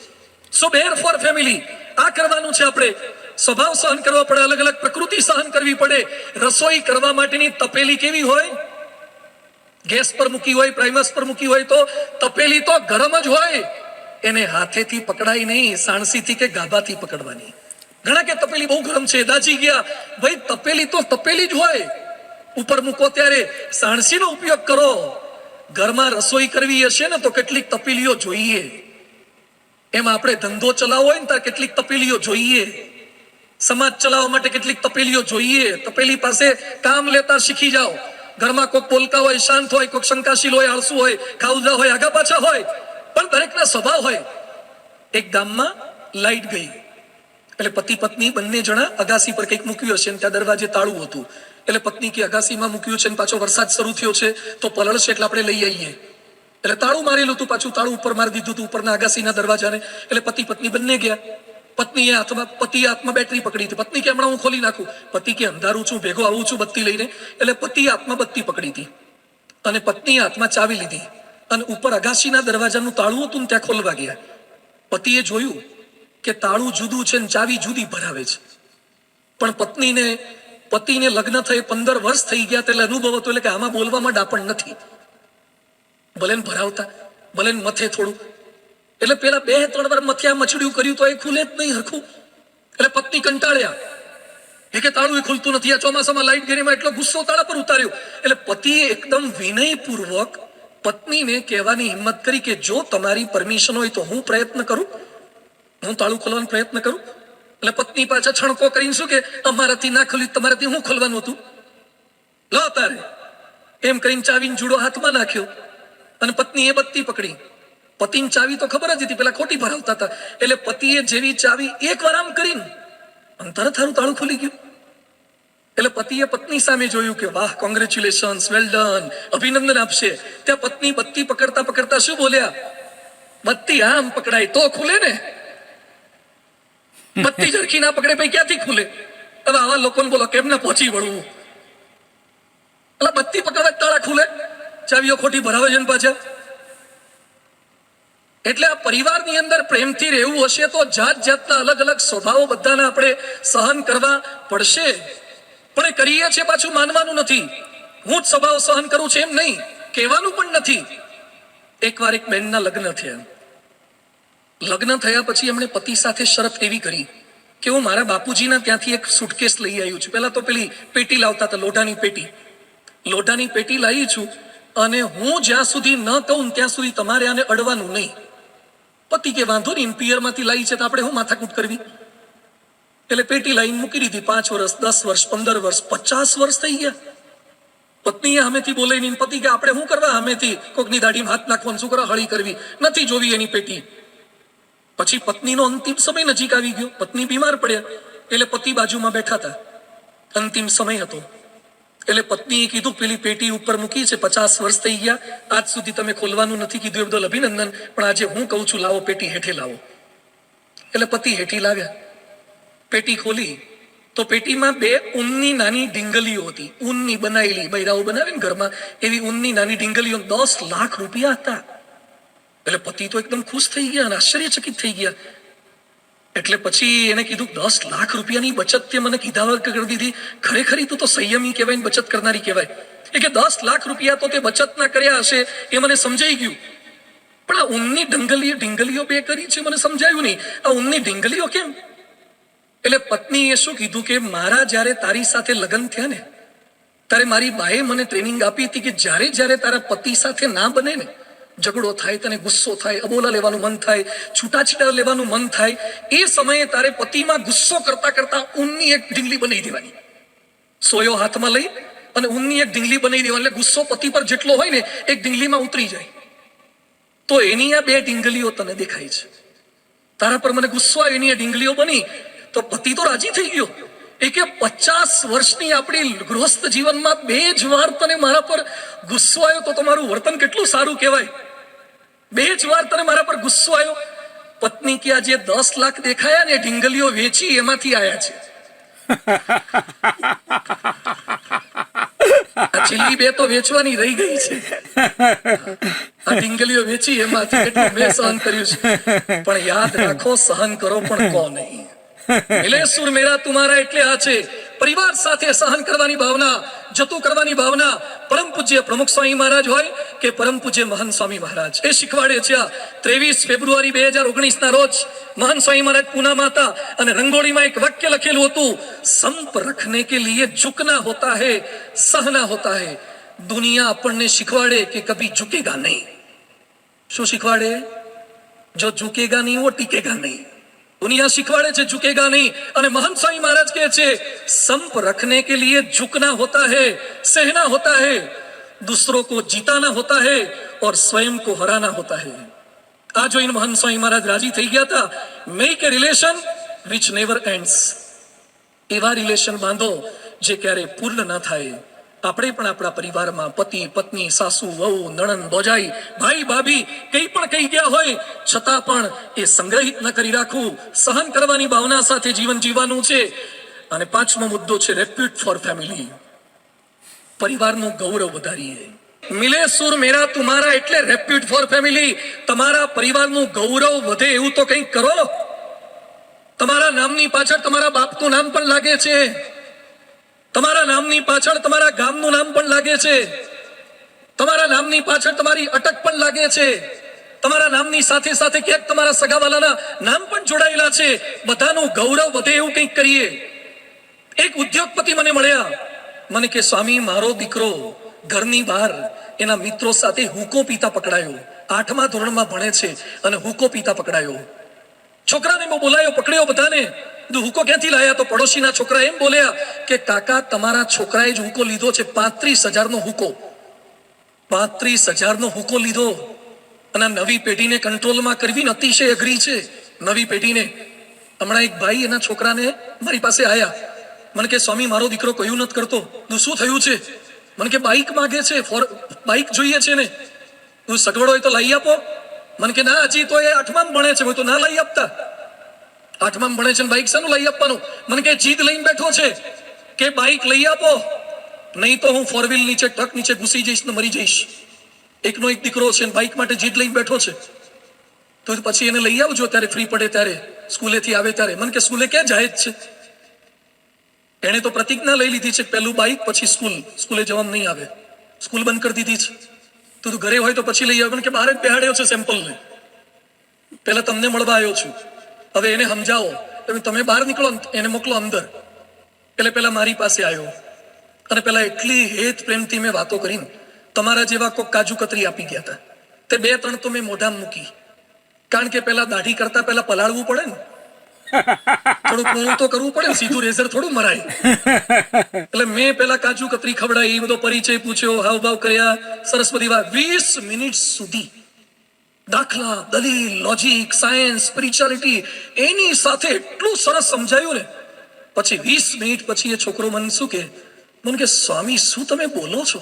સો બેર ફોર ફેમિલી. આ કરવાનું છે આપણે. સ્વભાવ સહન કરવા પડે, અલગ અલગ પ્રકૃતિ સહન કરવી પડે. રસોઈ કરવા માટેની તપેલી કેવી હોય? ગેસ પર મૂકી હોય, પ્રાઇમસ પર મૂકી હોય તો તપેલી તો ગરમ જ હોય. એને હાથેથી પકડાય નહીં, સાણસીથી કે ગાભાથી પકડવાની. ઘણા કે તપેલી બહુ ગરમ છે, દાજી ગયા. ભાઈ તપેલી તો તપેલી જ હોય. ઉપર મૂકો ત્યારે સાણસીનો ઉપયોગ કરો. ઘરમાં રસોઈ કરવી હશે ને તો કેટલીક તપેલીઓ જોઈએ. એમાં આપણે ધંધો ચલાવવો હોય ને ત્યારે કેટલીક તપેલીઓ જોઈએ. સમાજ ચલાવવા માટે કેટલીક તપેલીઓ જોઈએ. તપેલી પાસે કામ લેતા શીખી જાઓ. ઘરમાં કોઈક બોલકા હોય, શાંત હોય, કોઈક શંકાશીલ હોય, આળસુ હોય, ખાઉદા હોય, આગા પાછા હોય, પણ દરેકના સ્વભાવ હોય. એક ગામમાં લાઈટ ગઈ એટલે પતિ પત્ની બંને જણા અગાસી પર કંઈક મૂક્યું હશે, ત્યાં દરવાજે તાળું હતું. એટલે પત્ની કે અગાસીમાં મૂક્યું છે, પાછો વરસાદ શરૂ થયો છે તો પલળશે એટલે આપણે લઈ આવીએ. એટલે તાળું મારેલું હતું, પાછું તાળું ઉપર મારી દીધું હતું ઉપરના અગાસીના દરવાજાને. એટલે પતિ પત્ની બંને ગયા. પત્નીએ હાથમાં બેટરી પકડી હતી. પત્ની કે હમણાં હું ખોલી નાખું. પતિ કે અંધારું છું, ભેગો આવું છું બત્તી લઈને. એટલે પતિએ હાથમાં બત્તી પકડી હતી અને પત્નીએ હાથમાં ચાવી લીધી અને ઉપર અગાસીના દરવાજાનું તાળું હતું ને ત્યાં ખોલવા ગયા. પતિએ જોયું કે તાળું જુદું છે ને ચાવી જુદી ભરાવે છે. પણ પતિને લગ્ન થઈ 15 વર્ષ થઈ ગયા એટલે અનુભવ હતો, એટલે કે આમાં બોલવામાં ડાપણ નથી. ભલે ભરાવતા, ભલે મથે થોડું. એટલે પેલા 2-3 વાર મથ્યા મચડ્યું કર્યું તો એ ખુલે જ નહીં હરખું. એટલે પત્ની કંટાળ્યા, એ કે તાળું એ ખુલતું નથી. આ ચોમાસામાં લાઈટ ગેરીમાં એટલો ગુસ્સો તાળા પર ઉતાર્યો. એટલે પતિએ એકદમ વિનયપૂર્વક પત્નીને કહેવાની હિંમત કરી કે જો તમારી પરમિશન હોય તો હું પ્રયત્ન કરું. હું તાળું ખોલવાનો પ્રયત્ન કરું એટલે પત્ની પાછા છણકો કરીને શું કે અમારાથી ના ખોલ્યું, તમારાથી હું ખોલવાનું હતું, લો તારે એમ કરીને ચાવીને જુડો હાથમાં નાખ્યો અને પત્નીએ બત્તી પકડી. પતિની ચાવી તો ખબર જ હતી, પેલા ખોટી ભરાવતા હતા, એટલે પતિએ જેવી ચાવી એકવાર આમ કરીને અને તરત હારું તાળું ખુલી ગયું. એટલે પતિએ પત્ની સામે જોયું કે વાહ, કોંગ્રેચ્યુલેશન્સ, વેલ ડન, અભિનંદન આપશે. ત્યાં પત્ની બત્તી પકડતા પકડતા શું બોલ્યા, બત્તી આમ પકડાય તો ખુલે ને, બત્તી ઝરખી ના પકડે ભાઈ ક્યાંથી ખુલે? હવે આવા લોકોને બોલો કેમ ના પહોંચી વળવું? એટલે બત્તી પકડવા તાળા ખુલે, ચાવીઓ ખોટી ભરાવે છે ને પાછા. એટલે આ પરિવારની અંદર પ્રેમથી રહેવું હશે તો જાત જાતના અલગ અલગ સ્વભાવો બધાના આપણે સહન કરવા પડશે. પણ એ કરીએ છીએ પાછું માનવાનું નથી. હું જ સ્વભાવ સહન કરું છું એમ નહીં, કહેવાનું પણ નથી. એકવાર એક બેનના લગ્ન થયા. લગ્ન થયા પછી એમણે પતિ સાથે શરત એવી કરી કે હું મારા બાપુજીના ત્યાંથી એક સુટકેસ લઈ આવ્યું છું. પહેલા તો પેલી પેટી લાવતા હતા, લોઢાની પેટી લાવી છું, અને હું જ્યાં સુધી ન કહું ત્યાં સુધી તમારે આને અડવાનું નહીં. પતિ કે વાંધો નહીં, પિયરમાંથી લાવી છે તો આપણે હું માથાકૂટ કરવી. એટલે પેટી લાવીને મૂકી દીધી. 5 વર્ષ, 10 વર્ષ, 15 વર્ષ, 50 વર્ષ થઈ ગયા. પત્નીએ સામેથી બોલે નહીં, પતિ કે આપણે શું કરવા સામેથી કોકની દાઢીમાં હાથ નાખવાનું, શું કરવા હળી કરવી, નથી જોવી એની પેટી. પછી પત્નીનો અંતિમ સમય નજીક આવી ગયો, પત્ની બીમાર પડ્યા, એટલે પતિ બાજુમાં બેઠા હતા, અંતિમ સમય હતો. એટલે પત્નીએ કીધું પેલી પેટી ઉપર મૂકી છે, 50 વર્ષ થઈ ગયા, આજ સુધી તમે ખોલવાનું નથી કીધું, એ બદલ અભિનંદન, પણ આજે હું કહું છું લાવો પેટી હેઠે લાવો. એટલે પતિ હેઠી લાવ્યા. પેટી ખોલી તો પેટીમાં 2 ઊનની નાની ડીંગલીઓ હતી, ઊનની બનાવેલી, બૈરાઓ બનાવે ને ઘરમાં એવી ઊનની નાની ડીંગલીઓ, 10 લાખ રૂપિયા હતા. એટલે પતિ તો એકદમ ખુશ થઈ ગયા અને આશ્ચર્યચકિત થઈ ગયા. એટલે પછી એને કીધું 10 લાખ રૂપિયાની બચત તે મને કીધા વગર કરી દીધી, ખરેખર તું તો સંયમી કહેવાય ને બચત કરનારી કહેવાય. એ કે 10 લાખ રૂપિયા તો તે બચત ના કર્યા હશે એ મને સમજાઈ ગયું, પણ આ ઊનની ડીંગલીઓ 2 કરી છે મને સમજાયું નહીં, આ ઊનની ડીંગલીઓ કેમ? એટલે પત્નીએ શું કીધું કે મારા જ્યારે તારી સાથે લગ્ન થયા ને ત્યારે મારી બાએ મને ટ્રેનિંગ આપી હતી કે જ્યારે જ્યારે તારા પતિ સાથે ના બને ને, ઝઘડો થાય, તને ગુસ્સો થાય, અબોલા લેવાનું મન થાય, છૂટાછીટા લેવાનું મન થાય, એ સમયે તારે પતિમાં ગુસ્સો કરતા કરતા ઊનની એક ઢીંગલી બનાવી દેવાની, સોયો હાથમાં લઈ અને ઊનની એક ઢીંગલી બનાવી દેવાની. એટલે ગુસ્સો પતિ પર જેટલો હોય ને એક ઢીંગલીમાં ઉતરી જાય. તો એની આ 2 ઢીંગલીઓ તને દેખાય છે, તારા પર મને ગુસ્સો આવ્યો, એની આ ઢીંગલીઓ બની. તો પતિ તો રાજી થઈ ગયો. એ કે 50 વર્ષની આપણી ગૃહસ્થ જીવનમાં 2 જ વાર તને મારા પર ગુસ્સો આવ્યો તો તમારું વર્તન કેટલું સારું કહેવાય. 2 જ વાર તને મારા પર ગુસ્સો આવ્યો. પત્ની કે આ જે 10 લાખ દેખાયા ને ઢીંગલીઓ વેચી એમાંથી આયા છે. આ છેલ્લી 2 તો વેચવાની રહી ગઈ છે. આ ઢીંગલીઓ વેચી એમાંથી કેટલું મેં સહન કર્યું છે. પણ યાદ રાખો, સહન કરો પણ કો નહીં. મિલે સુર મેરા તુમારા એટલે આ છે, પરિવાર સાથે સહન કરવાની ભાવના, જતું કરવાની ભાવના. પરમ પૂજ્ય પ્રમુખ સ્વામી મહારાજ હોય કે પરમ પૂજ્ય મહંત સ્વામી મહારાજ એ શીખવાડે છે. 23 ફેબ્રુઆરી 2019 ના રોજ મહંત સ્વામી મહારાજ પૂનામાં હતા અને રંગોળીમાં એક વાક્ય લખેલું હતું, સંપ રખને કે લીએ ઝુકના હોતા હૈ, સહના હોતા હૈ. દુનિયા આપણને શીખવાડે કે કભી ઝુકેગા નહીં. શું શીખવાડે? જો ઝુકેગા નહીં વો ટીકેગા નહીં. दुनिया सिखवाड़े छे झुकेगा नहीं. અને महंत स्वामी महाराज કહે છે संप रखने के लिए झुकना होता है, सहना होता है, दूसरों को जीताना होता है और स्वयं को हराना होता है. આ જોઈને महंत स्वामी महाराज राजी થઈ ગયા હતા. Make A relation which never ends. એવા રિલેશન બાંધો જે ક્યારે પૂર્ણ ન થાય. આપણે પણ આપણા પરિવારમાં પતિ પત્ની, સાસુ વહુ, નણંદ ભોજાઈ, ભાઈ ભાભી કંઈ પણ કહી ગયા હોય છતાં પણ એ સંગ્રહિત ન કરી રાખવું, સહન કરવાની ભાવના સાથે જીવન જીવવાનું છે. અને 5મો મુદ્દો છે રેપ્યુટ ફોર ફેમિલી. પરિવારનું ગૌરવ વધારીએ. મિલે સુર મેરા તુમારા એટલે રેપ્યુટ ફોર ફેમિલી. તમારા પરિવારનું ગૌરવ વધે એવું તો કંઈક કરો. તમારા નામની પાછળ તમારા બાપનું નામ પણ લાગે છે, તમારા નામની પાછળ તમારા ગામનું નામ પણ લાગે છે, તમારા નામની પાછળ તમારી અટક પણ લાગે છે, તમારા નામની સાથે સાથે ક્યાંક તમારા સગાવાલાના નામ પણ જોડાયેલા છે. બધાનું ગૌરવ વધે એવું કંઈક કરીએ. એક ઉદ્યોગપતિ મને મળ્યા, મને કે સ્વામી મારો દીકરો ઘરની બહાર એના મિત્રો સાથે હુકો પીતા પકડાયો. 8મા ધોરણમાં ભણે છે અને હુકો પીતા પકડાયો. છોકરાને મેં બોલાયો, પકડ્યો બધાને. કીધું હુકો ક્યાંથી લાયા? તો પડોશીના છોકરા એમ બોલ્યા કે કાકા તમારા છોકરાએ જ હુકો લીધો છે, 35,000 હુકો, 35,000 હુકો લીધો. અને નવી પેઢીને કંટ્રોલમાં કરવી અતિશય અઘરી છે. નવી પેઢીને. હમણાં એક ભાઈ એના છોકરાને મારી પાસે આયા, મને કે સ્વામી મારો દીકરો કયું નથી કરતો. શું થયું છે? મને કે બાઇક માંગે છે, બાઇક જોઈએ છે ને. સગવડ હોય તો લઈ આપો. મને કે ના, હજી તો એ 8માં ભણે છે, તો ના લઈ આપતા. 8માં ભણે છે ને બાઇક શાનું લઈ આપવાનું? મને કે જીદ લઈને બેઠો છે કે બાઇક લઈ આપો, નહીં તો હું 4 વ્હીલ નીચે, ટ્રક નીચે ઘૂસી જઈશ ને મરી જઈશ. એકનો એક દીકરો છે, બાઇક માટે જીદ લઈને બેઠો છે. તો પછી એને લઈ આવજો ત્યારે ફ્રી પડે ત્યારે, સ્કૂલેથી આવે ત્યારે. મને કે સ્કૂલે ક્યાં જાય જ છે? એને તો પ્રતિજ્ઞા લઈ લીધી છે, પહેલું બાઇક પછી સ્કૂલે જવામાં નહીં આવે. સ્કૂલ બંધ કરી દીધી છે. તો તું ઘરે હોય તો પછી લઈ આવે. કે બહાર જ બેહાડ્યો છે સેમ્પલને, પહેલા તમને મળવા આવ્યો છું. હવે એને સમજાવો, તમે બહાર નીકળો, એને મોકલો અંદર. એટલે પેલા મારી પાસે આવ્યો અને પેલા એટલી હેત પ્રેમથી મેં વાતો કરીને તમારા જેવા કોઈ કાજુ કતરી આપી ગયા હતા. તે 2-3 તો મેં મોઢામાં મૂકી, કારણ કે પેલા દાઢી કરતા પહેલા પલાળવું પડે ને, થોડું પૂરું તો કરવું પડે ને, સીધું રેઝર થોડું મરાય. એટલે મેં પેલા કાજુ કતરી ખવડાવી, બધો પરિચય પૂછ્યો, હાવભાવ કર્યા, સરસ બધી વાત. 20 મિનિટ સુધી દાખલા, દલીલ, લોજિક, સાયન્સ, સ્પિરિચ્યુઆલિટી એની સાથે એટલું સરસ સમજાયું ને. પછી 20 મિનિટ પછી એ છોકરો મને શું કે, મને કે સ્વામી શું તમે બોલો છો?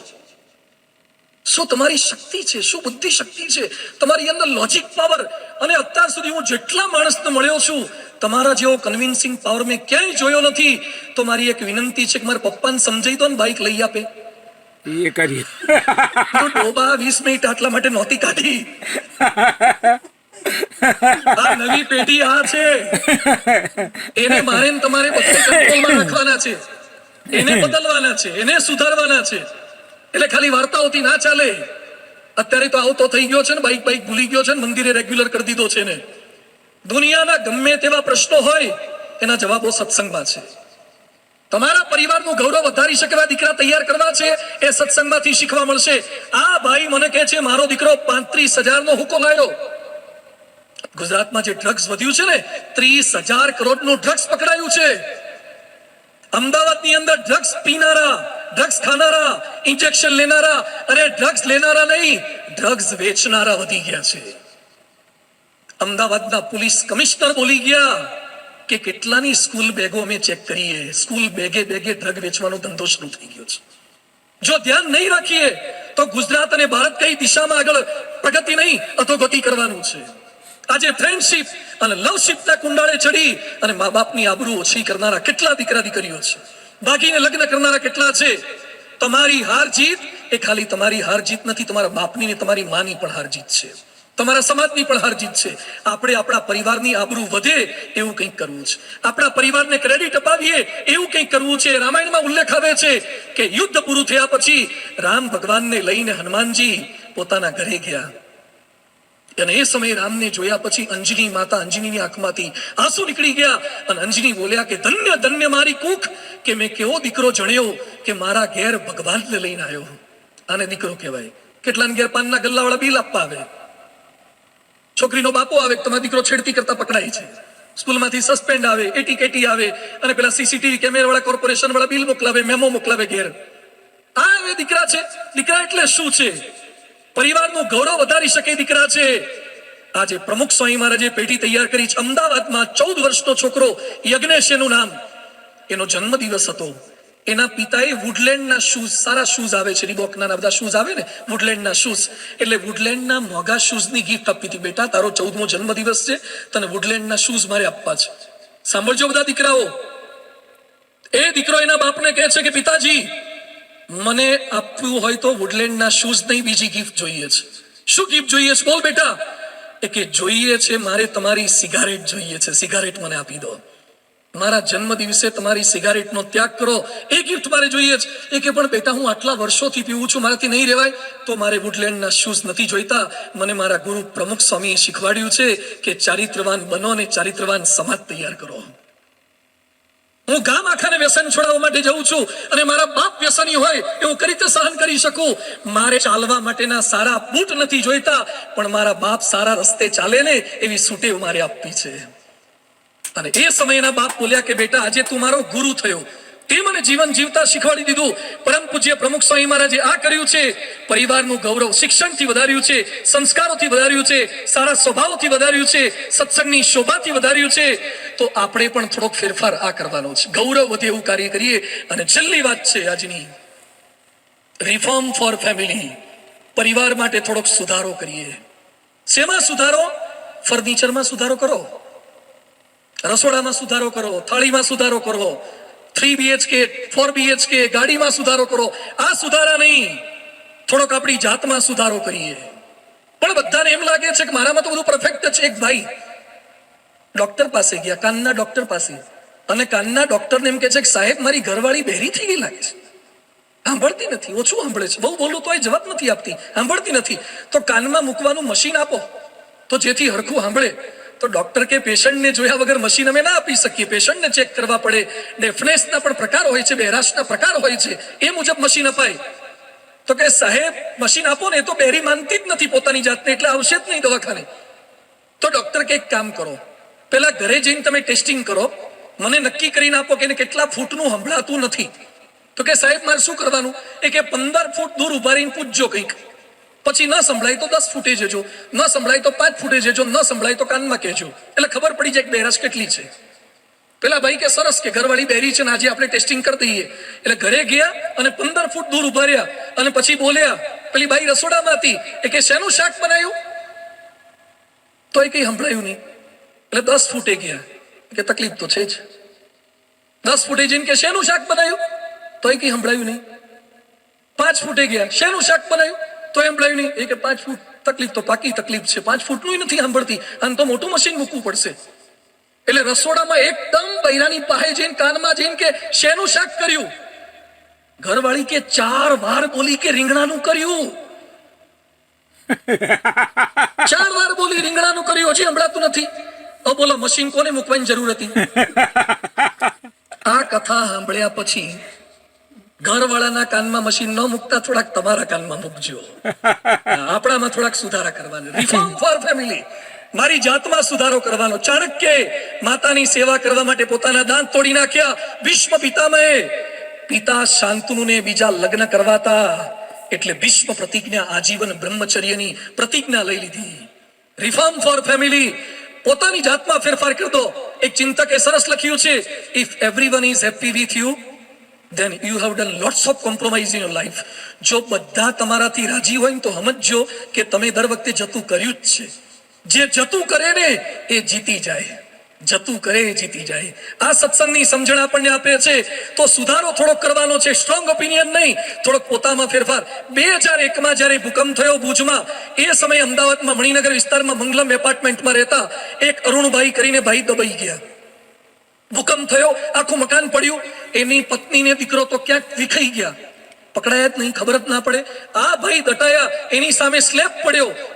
શું તમારી શક્તિ છે? શું બુદ્ધિ શક્તિ છે તમારી અંદર? Logic power. અને અત્યાર સુધી હું જેટલા માણસને મળ્યો છું, તમારા જેવો કન્વિન્સિંગ પાવર મેં ક્યાંય જોયો નથી. તો મારી એક વિનંતી છે કે મારા પપ્પાને સમજાઈ દો ને, બાઇક લઈ આપે. એ કરી તો ડોબા 20 મિનિટ આટલા માટે નહોતી કાઢી. આ નવી પેઢી આ છે, એને મારે ને તમારે બધે કંટ્રોલમાં રાખવાના છે, એને બદલવાના છે, એને સુધારવાના છે. એટલે ખાલી વાર્તાઓથી ના ચાલે. અત્યારે તો આવતો થઈ ગયો છે ને, બાઇક ભૂલી ગયો છે ને, મંદિરે રેગ્યુલર કરી દીધો છે ને. દુનિયાના ગમે તેવા પ્રશ્નો હોય એના જવાબો સત્સંગમાં છે. તમારા પરિવારનું ગૌરવ વધારી શકે એવા દીકરા તૈયાર કરવા છે, એ સત્સંગમાંથી શીખવા મળશે. આ ભાઈ મને કહે છે મારો દીકરો 35,000 હુકો લાવ્યો. ગુજરાતમાં જે ડ્રગ્સ વધ્યું છે ને, 30,000 કરોડનું ડ્રગ્સ પકડાયું છે. અમદાવાદની અંદર ડ્રગ્સ પીનારા, ડ્રગ્સ ખાનારા, ઇન્જેક્શન લેનારા અને ડ્રગ્સ લેનારા નહીં, ડ્રગ્સ વેચનારા વધી ગયા છે. અમદાવાદના પોલીસ કમિશનર બોલી ગયા કે કેટલાની સ્કૂલ બેગો અમે ચેક કરીએ, સ્કૂલ બેગે ડ્રગ વેચવાનો ધંધો શરૂ થઈ ગયો છે. જો ધ્યાન નહીં રાખીએ તો ગુજરાત અને ભારત કઈ દિશામાં આગળ પ્રગતિ નહીં, અધોગતિ કરવાનું છે. આજે ફ્રેન્ડશિપ અને લવશિપના કુંડાળે ચડી અને મા બાપની આબરૂ ઓછી કરનારા કેટલા દીકરા દીકરીઓ છે, ભાગીને લગ્ન કરનારા કેટલા છે. તમારી હાર જીત એ ખાલી તમારી હાર જીત નથી, તમારા બાપની ને તમારી માની પણ હાર જીત છે, તમારા સમાજની પણ હાર જીત છે. આપણે આપણા પરિવારની આબરૂ વધે એવું કંઈક કરવું છે, આપણા પરિવારને ક્રેડિટ અપાવીએ એવું કંઈક કરવું છે. રામાયણમાં ઉલ્લેખ આવે છે કે યુદ્ધ પૂરું થયા પછી રામ ભગવાનને લઈને હનુમાનજી પોતાના ઘરે ગયા અને એ સમયે રામને જોયા પછી અંજની માતા, અંજનીની આંખમાંથી આંસુ નીકળી ગયા અને અંજની બોલ્યા કે ધન્ય ધન્ય મારી કુખ, કે મેં કેવો દીકરો જણ્યો કે મારા ઘેર ભગવાનને લઈને આવ્યો. આને દીકરો કહેવાય. કેટલાને ઘેર પાનના ગલ્લાવાળા બિલ આપવા આવે, છોકરીનો બાપો આવે, તમારો દીકરો છેડતી કરતા પકડાય છે, સ્કૂલમાંથી સસ્પેન્ડ આવે, એટી આવે અને પેલા સીસીટીવી કેમેરા વાળા કોર્પોરેશન વાળા બિલ મોકલાવે, મેમો મોકલાવે ઘેર. આ એ દીકરા છે. દીકરા એટલે શું છે? પરિવારનું ગૌરવ વધારી શકે દીકરા છે. આજે પ્રમુખ સ્વામી મહારાજે પેઢી તૈયાર કરી છે. અમદાવાદમાં 14 વર્ષનો છોકરો યજ્ઞેશ એનું નામ, એનો જન્મદિવસ હતો. એના પિતાએ વુડલેન્ડના શૂઝ, સારા શૂઝ આવે છે, રીબોકના બધા શૂઝ આવે ને, વુડલેન્ડના શૂઝ, એટલે વુડલેન્ડના મોંઘા શૂઝની ગિફ્ટ આપી હતી. બેટા તારો 14મો જન્મદિવસ છે, તને વુડલેન્ડના શૂઝ મારે આપવા છે. સાંભળજો બધા દીકરાઓ. એ દીકરો એના બાપને કહે છે કે પિતાજી મને આપવું હોય તો વુડલેન્ડના શૂઝ નહીં, બીજી ગિફ્ટ જોઈએ છે. શું ગિફ્ટ જોઈએ છે? બોલ બેટા. એ કે જોઈએ છે મારે તમારી સિગારેટ જોઈએ છે, સિગારેટ મને આપી દો. મારા જન્મ દિવસે તમારી સિગારેટનો ત્યાગ કરો, એ ગિફ્ટ મારે જોઈએ છે. એ કે પણ બેટા હું આટલા વર્ષોથી પીવું છું, મારાથી નહીં રહેવાય. તો મારે વુડલેન્ડના શૂઝ નથી જોઈતા. મને મારા ગુરુ પ્રમુખ સ્વામીએ શીખવાડ્યું છે કે ચારિત્રવાન બનો ને ચારિત્રવાન સમાજ તૈયાર કરો. હું ગામ આખાને વ્યસન છોડાવવા માટે જઉં છું અને મારા બાપ વ્યસની હોય એ હું કઈ રીતે સહન કરી શકું? મારે ચાલવા માટેના સારા બૂટ નથી જોઈતા, પણ મારા બાપ સારા રસ્તે ચાલે ને એવી સુટેવ મારે આપવી છે. અને એ સમયના બાપ બોલ્યા કે બેટા આજે તું મારો ગુરુ થયો, તે મને જીવન જીવતા શીખવાડી દીધું. પરમ પૂજ્ય પ્રમુખ સ્વામી મહારાજે આ કર્યું છે. પરિવારનું ગૌરવ શિક્ષણથી વધાર્યું છે, સંસ્કારોથી વધાર્યું છે, સારા સ્વભાવથી વધાર્યું છે, સત્સંગની શોભાથી વધાર્યું છે. તો આપણે પણ થોડોક ફેરફાર આ કરવાનો છે, ગૌરવ વધે એવું કાર્ય કરીએ. અને છેલ્લી વાત છે આજની, રિફોર્મ ફોર ફેમિલી. પરિવાર માટે થોડોક સુધારો કરીએ. શેમાં સુધારો? ફર્નિચરમાં સુધારો કરો, રસોડામાં સુધારો કરો, થાળીમાં સુધારો કરો, 3 BHK 4 BHK ગાડીમાં સુધારો કરો. આ સુધારા નહીં, થોડોક આપણી જાતમાં સુધારો કરીએ. પણ બધાને એમ લાગે છે કે મારામાં તો બધું પરફેક્ટ છે. એક ભાઈ ડોક્ટર પાસે ગયા, કાનના ડોક્ટર પાસે, અને કાનના ડોક્ટરને એમ કહે છે કે સાહેબ મારી ઘરવાળી બહેરી થઈ ગઈ લાગે છે, સાંભળતી નથી, ઓછું સાંભળે છે, બહુ બોલું તો એ જવાબ નથી આપતી, સાંભળતી નથી. તો કાનમાં મૂકવાનું મશીન આપો તો જેથી હરખું સાંભળે. તો ડોક્ટર કે પેશન્ટને જોયા વગર મશીન અમે ના આપી શકીએ, પેશન્ટને ચેક કરવા પડે, ડેફનેસના પણ પ્રકાર હોય છે, બહેરાશના પ્રકાર હોય છે, એ મુજબ મશીન અપાય. તો કે સાહેબ મશીન આપો ને, એ તો બહેરી માનતી જ નથી પોતાની જાતને, એટલે આવશે જ નહીં દવાખાને. તો ડોક્ટર કે એક કામ કરો, પેલા ઘરે જઈને તમે ટેસ્ટિંગ કરો, મને નક્કી કરીને આપો કે એને કેટલા ફૂટનું સંભળાતું નથી. તો કે સાહેબ મારે શું કરવાનું? એ કે 15 ફૂટ દૂર ઉભા રહીને પૂછજો કંઈક, પછી ન સંભળાય તો 10 ફૂટે જજો, ન સંભળાય તો 5 ફૂટે જજો, ન સંભળાય તો કાનમાં કહેજો, એટલે ખબર પડી જાય કે બહેરાશ કેટલી છે. પેલા ભાઈ કે સરસ, કે ઘરવાળી બહેરી છે ને આજે આપણે ટેસ્ટિંગ કરી દઈએ. એટલે ઘરે ગયા અને 15 ફૂટ દૂર ઉભા રહ્યા અને પછી બોલ્યા. પેલી બાઈ રસોડામાં હતી, એ કે શેનું શાક બનાવ્યું? તો એ કઈ સંભળાયું નહીં. એટલે 10 ફૂટે ગયા, કે તકલીફ તો છે જ. 10 ફૂટે જઈને કે શેનું શાક બનાવ્યું? તો એ કઈ સંભળાયું નહીં. 5 ફૂટે ગયા, શેનું શાક બનાવ્યું? તો એમ સંભળાયું નહીં. એ કે 5 ફૂટ તકલીફ તો પાકી તકલીફ છે, 5 ફૂટનું નથી સાંભળતી, અને તો મોટું મશીન મૂકવું પડશે. એટલે રસોડામાં એકદમ બૈરાની પાસે જઈને કાનમાં જઈને કે શેનું શાક કર્યું? ઘરવાળી કે 4 વાર બોલી કે રીંગણાનું કર્યું. 4 વાર બોલી રીંગણાનું કર્યું, હજી સંભળાતું નથી. તો બોલો મશીન કોને મૂકવાની જરૂર હતી? આ કથા સાંભળ્યા પછી ઘરવાળાના કાનમાં મશીન ન મૂકતા થોડાક તમારા કાનમાં મૂકજો. આપણામાં થોડાક સુધારા કરવાના. રિફોર્મ ફોર ફેમિલી, મારી જાતમાં સુધારો કરવાનો. ચાણક્ય માતાની સેવા કરવા માટે પોતાના દાંત તોડી નાખ્યા. ભીષ્મ પિતામહે પિતા શાંતનુને બીજા લગ્ન કરવાતા, એટલે ભીષ્મ પ્રતિજ્ઞા આજીવન બ્રહ્મચર્યની પ્રતિજ્ઞા લઈ લીધી. રિફોર્મ ફોર ફેમિલી, પોતાની જાતમાં ફેરફાર કરી દો. એક ચિંતકે સરસ લખ્યું છે, if everyone is happy with you then you have done lots of compromise in your life. જો બધા તમારાથી રાજી હોય ને તો સમજજો કે તમે દર વખતે જતું કર્યું જ છે. જે જતું કરે ને એ જીતી જાય, જતું કરે એ જીતી જાય. આ સત્સંગની સમજણ આપણને આપે છે. તો સુધારો થોડોક કરવાનો છે, સ્ટ્રોંગ ઓપિનિયન નહીં, થોડોક પોતામાં ફેરફાર. 2001માં જ્યારે ભૂકંપ થયો ભુજમાં, એ સમયે અમદાવાદમાં મણિનગર વિસ્તારમાં મંગલમ એપાર્ટમેન્ટમાં રહેતા એક અરુણભાઈ કરીને ભાઈ દબાઈ ગયા. ભૂકંપ થયો, આખું મકાન પડ્યું, એની પત્ની ને દીકરો તો ક્યાંક વિખાઈ ગયા, પકડાયા જ નહીં, ખબર જ ના પડે. આ ભાઈ દટાયા, એની સામે સ્લેબ પડ્યો.